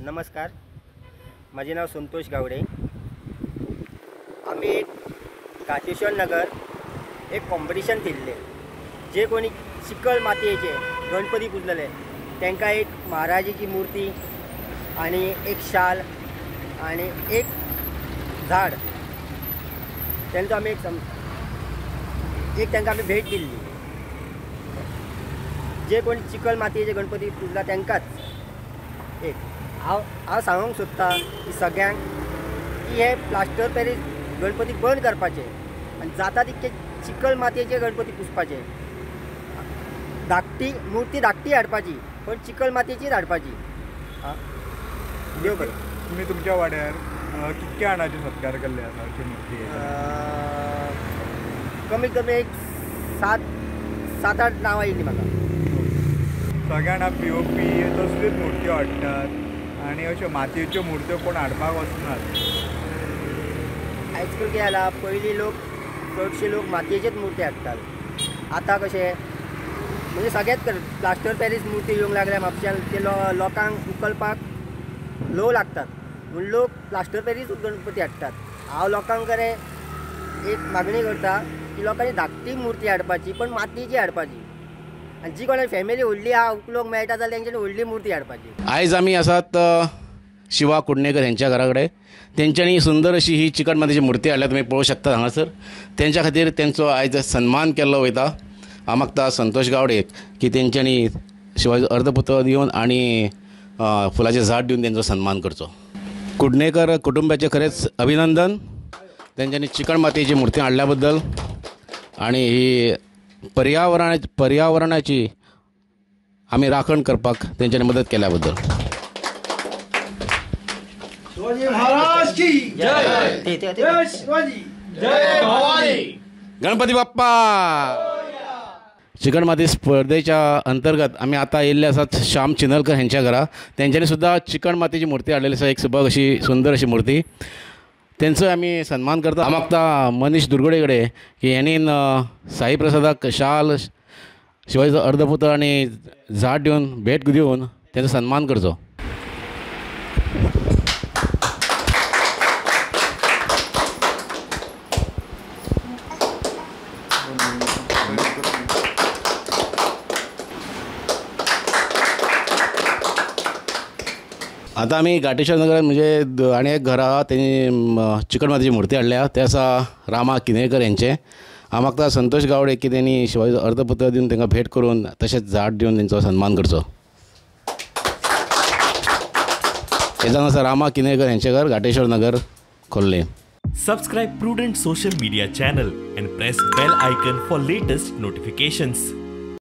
नमस्कार, माझे नाव संतोष गावडे। आम्ही काटेश्वर नगर एक कॉम्पिटिशन केल्ले, जे कोणी चिकल मातयेचे गणपती पुजलेले त्यांना एक महाराजाची मूर्ती आणि एक शाल आणि एक झाड त्यांचा आम्ही त्यांना आम्ही भेट दिली। जे कोणी चिकल मातयेचे गणपती पुजला त्यांनाच एक हांव सांगूंक सोदता की सगळ्यांक की हे प्लास्टर पॅरिस गणपती बंद करपाचे आणि जाता तितके चिकल मातयेचे गणपती पुजपाचे। मूर्ती धाकटी हाडपाची पण चिकल मातयेचीच हाडपाची। देव बरें। तुम्ही तुमच्या वाड्यार कितके जाणांचे सत्कार केल्ले आसा अशी मूर्ती? कमीत कमी एक 7-8 नांवां येयलीं म्हाका। सगळ्या जाणां POP तसल्योच मूर्ती हाडटात आणि अश्यो मातयेच्यो मूर्त्यो कोण हाडपाक वचनात। आयज काल कितें जाला, पयलीं लोक चडशे लोक मातयेचेच मूर्ती हाडटात। आतां कशें म्हणजे सगळेच प्लास्टर पॅरिस मूर्ती येवंक लागल्या म्हापश्यान, ते लोकांक उखलपाक लो लागतात म्हणून लोक प्लास्टर पॅरिस गणपती हाडटात। हांव लोकांक एक मागणी करता की लोकांनी धाकटी मूर्ती हाडपाची पण मातयेची हाडपाची, आणि जी कोणाची फॅमिली व्हडली आहा उखलोवंक मेळटा जाल्यार तेंच्यांनी व्हडली मूर्ती हाडपाची। आयज आमी आसात शिवा कुडणेकर यांच्या घरा कडेन। तेंच्यांनी सुंदर अशी ही चिकट मातयेची मूर्ती हाडल्या, तुम्ही पळोवंक शकता हांगासर। तेंच्या खातीर तेंचो आयज सन्मान केल्लो वयता। हांव मागता संतोष गावडे की तेंच्यांनी शिवाजी अर्धपुतळो दिवन आणि फुलाचें झाड दिवन तेंचो सन्मान करचो। कुडणेकर कुटुंबाचे खरेंच अभिनंदन, तेंच्यांनी चिकट मातयेची मूर्ती हाडल्या बद्दल आणि ही पर्यावरणाची आम्ही राखण करपाक तेंच्यांनी मदत केल्या बद्दल। शिवाजी महाराज की जय। जय शिवाजी, जय भवानी। गणपती बाप्पा। चिकट माती स्पर्धेच्या अंतर्गत आम्ही आता येयल्ले आसात श्याम चिनलकर हांच्या घरा। तेंच्यांनी सुद्धा चिकट मातयेची मूर्ती हाडलेली आसा, एक सुबक अशी सुंदर अशी मूर्ती। त्यांचो आम्ही सन्मान करता। हांव मागता मनीष दुर्गडे कडेन की यांनी साई प्रसादाक शाल, शिवाजीचो अर्धपुतळो आणि झाड दिवन भेट दिवन त्यांचा सन्मान करचो। आता आम्ही गाटेश्वर नगरात म्हणजे आणि एक घर आहा त्यांनी चिकट मातयेची मूर्ती हाडल्या, ते आसा रामा किनेकर यांचे। हांव मागता संतोष गावडे की त्यांनी शिवाजी अर्धपुतळो दिवन तांकां भेट करून तशेंच झाड दिवन तेंचो सन्मान करचो। हे जावन आसा रामा किनेकर यांचे घर, गाटेश्वर नगर, Khorlim. Subscribe Prudent social media channel and press bell icon for latest notifications.